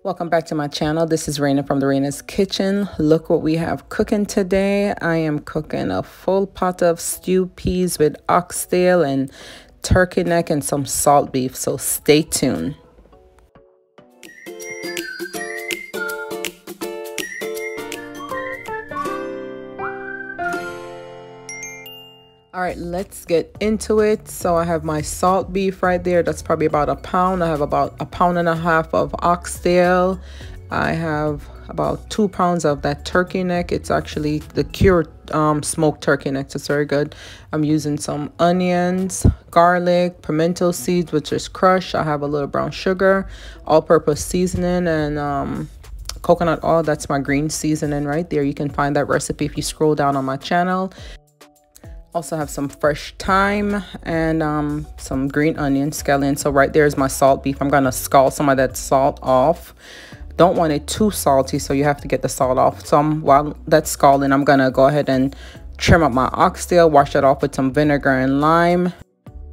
Welcome back to my channel. This is Raina from the Raina's Kitchen. Look what we have cooking today. I am cooking a full pot of stew peas with oxtail and turkey neck and some salt beef, so stay tuned. All right, let's get into it. So I have my salt beef right there. That's probably about a pound. I have about a pound and a half of oxtail. I have about 2 pounds of that turkey neck. It's actually the cured smoked turkey neck. So it's very good. I'm using some onions, garlic, pimento seeds, which is crushed. I have a little brown sugar, all-purpose seasoning, and coconut oil. That's my green seasoning right there. You can find that recipe if you scroll down on my channel. Also have some fresh thyme and some green onion scallion. So right there is my salt beef. I'm gonna scald some of that salt off. Don't want it too salty, so you have to get the salt off. So while that's scalding, I'm gonna go ahead and trim up my oxtail, wash that off with some vinegar and lime.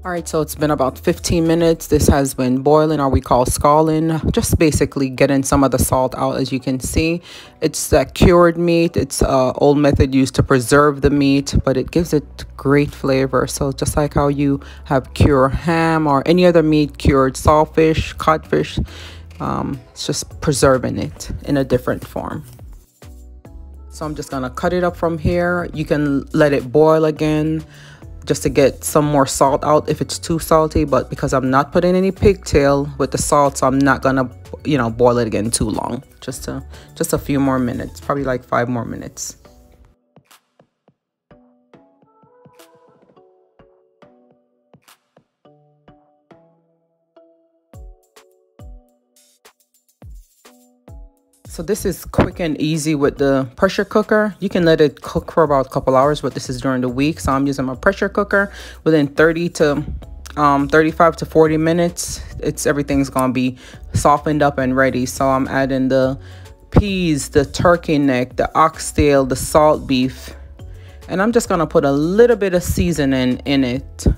All right, so it's been about 15 minutes. This has been boiling, or we call scalding, just basically getting some of the salt out. As you can see, it's that cured meat. It's an old method used to preserve the meat, but it gives it great flavor. So just like how you have cured ham or any other meat, cured saltfish, codfish, it's just preserving it in a different form. So I'm just gonna cut it up from here. You can let it boil again, just to get some more salt out if it's too salty, but because I'm not putting any pigtail with the salt, so I'm not gonna boil it again too long. Just a few more minutes, probably like 5 more minutes. So this is quick and easy with the pressure cooker. You can let it cook for about a couple hours, but this is during the week. So I'm using my pressure cooker. Within 35 to 40 minutes, everything's gonna be softened up and ready. So I'm adding the peas, the turkey neck, the oxtail, the salt beef, and I'm just gonna put a little bit of seasoning in it.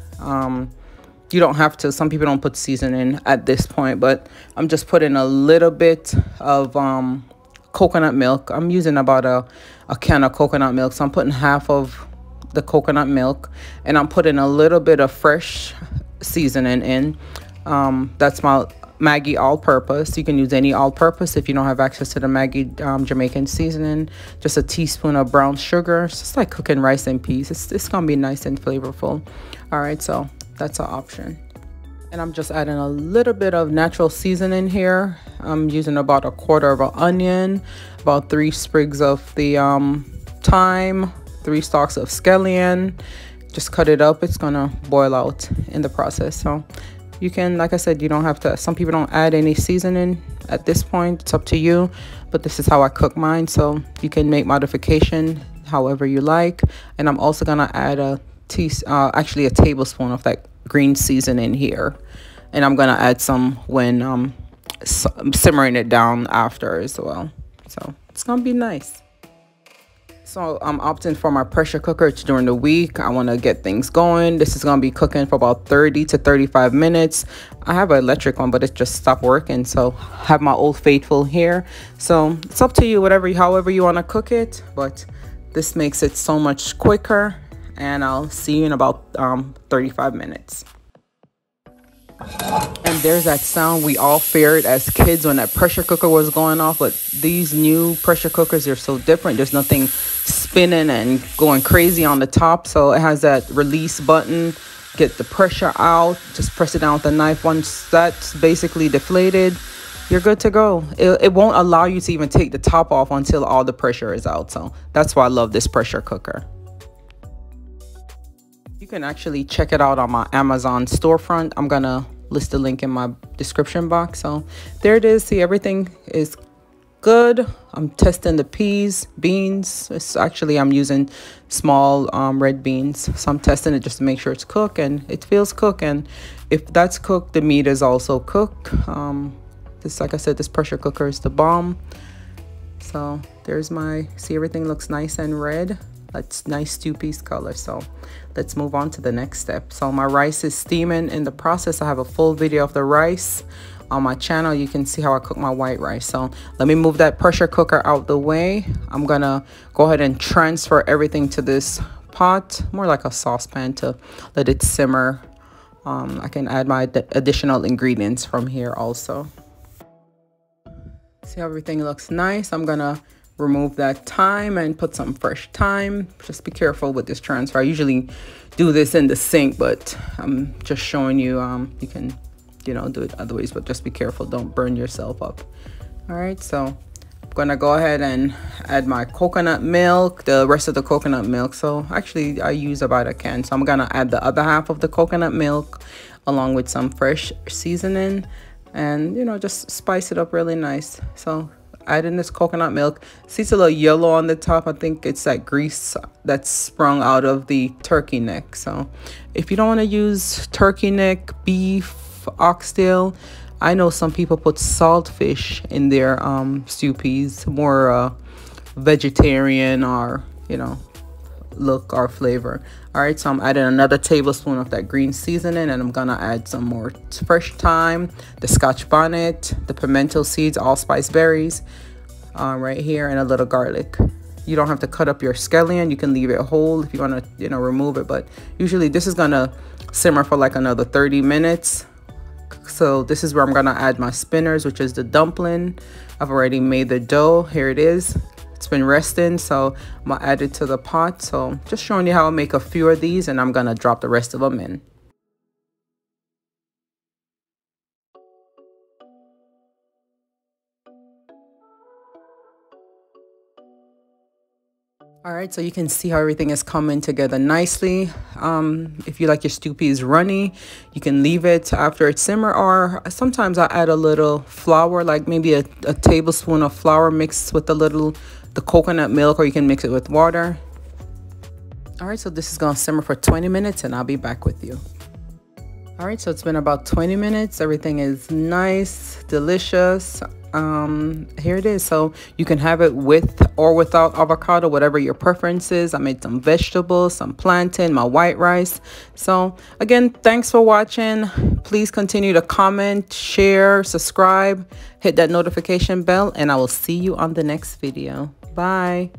You don't have to. Some people don't put seasoning at this point, but I'm just putting a little bit of coconut milk. I'm using about a can of coconut milk, so I'm putting half of the coconut milk, and I'm putting a little bit of fresh seasoning in. That's my Maggi all-purpose. You can use any all-purpose if you don't have access to the Maggi Jamaican seasoning. Just a teaspoon of brown sugar. It's just like cooking rice and peas. It's gonna be nice and flavorful. All right, so that's an option. And I'm just adding a little bit of natural seasoning here. I'm using about a quarter of an onion, about 3 sprigs of the thyme, 3 stalks of scallion. Just cut it up. It's gonna boil out in the process. So you can, like I said, you don't have to. Some people don't add any seasoning at this point. It's up to you, but this is how I cook mine. So you can make modification however you like. And I'm also gonna add actually a tablespoon of that green seasoning here, and I'm gonna add some when simmering it down after as well. So it's gonna be nice. So I'm opting for my pressure cooker. It's during the week. I want to get things going. This is gonna be cooking for about 30 to 35 minutes. I have an electric one, but it just stopped working, so I have my Old Faithful here. So it's up to you, however you want to cook it, but this makes it so much quicker. And I'll see you in about 35 minutes. And there's that sound we all feared as kids when that pressure cooker was going off. But these new pressure cookers are so different. There's nothing spinning and going crazy on the top. So it has that release button. Get the pressure out. Just press it down with a knife. Once that's basically deflated, you're good to go. It won't allow you to even take the top off until all the pressure is out. So that's why I love this pressure cooker. You can actually check it out on my Amazon storefront. I'm gonna list the link in my description box. So there it is. See, everything is good. I'm testing the beans. I'm using small red beans. So I'm testing it just to make sure it's cooked and it feels cooked. And if that's cooked, the meat is also cooked. Like I said, this pressure cooker is the bomb. So there's see, everything looks nice and red. That's nice stew peas color. So let's move on to the next step. So my rice is steaming. In the process, I have a full video of the rice on my channel. You can see how I cook my white rice. So let me move that pressure cooker out the way. I'm gonna go ahead and transfer everything to this pot, more like a saucepan, to let it simmer. I can add my additional ingredients from here also. See how everything looks nice. I'm gonna remove that thyme and put some fresh thyme. Just be careful with this transfer. I usually do this in the sink, but I'm just showing you you can, you know, do it other ways, but just be careful, don't burn yourself up. All right, so I'm gonna go ahead and add my coconut milk, the rest of the coconut milk. So actually I use about a can, so I'm gonna add the other half of the coconut milk along with some fresh seasoning, and you know, just spice it up really nice. So add in this coconut milk. See, it's a little yellow on the top. I think it's that grease that's sprung out of the turkey neck. So if you don't want to use turkey neck, beef, oxtail, I know some people put saltfish in their stew peas, more vegetarian, or you know, look or flavor. All right, so I'm adding another tablespoon of that green seasoning, and I'm gonna add some more fresh thyme, the scotch bonnet, the pimento seeds, allspice berries right here, and a little garlic. You don't have to cut up your scallion. You can leave it whole if you want to, you know, remove it, but usually this is gonna simmer for like another 30 minutes. So this is where I'm gonna add my spinners, which is the dumpling. I've already made the dough. Here it is. It's been resting, so I'm gonna add it to the pot. So just showing you how I make a few of these, and I'm gonna drop the rest of them in. All right, so you can see how everything is coming together nicely. If you like your stew peas runny, you can leave it after it simmer, or sometimes I add a little flour, like maybe a tablespoon of flour mixed with the coconut milk, or you can mix it with water. All right, so this is gonna simmer for 20 minutes and I'll be back with you. All right, so it's been about 20 minutes. Everything is nice, delicious. Here it is. So you can have it with or without avocado, whatever your preference is. I made some vegetables, some plantain, my white rice. So again, thanks for watching. Please continue to comment, share, subscribe, hit that notification bell, and I will see you on the next video. Bye.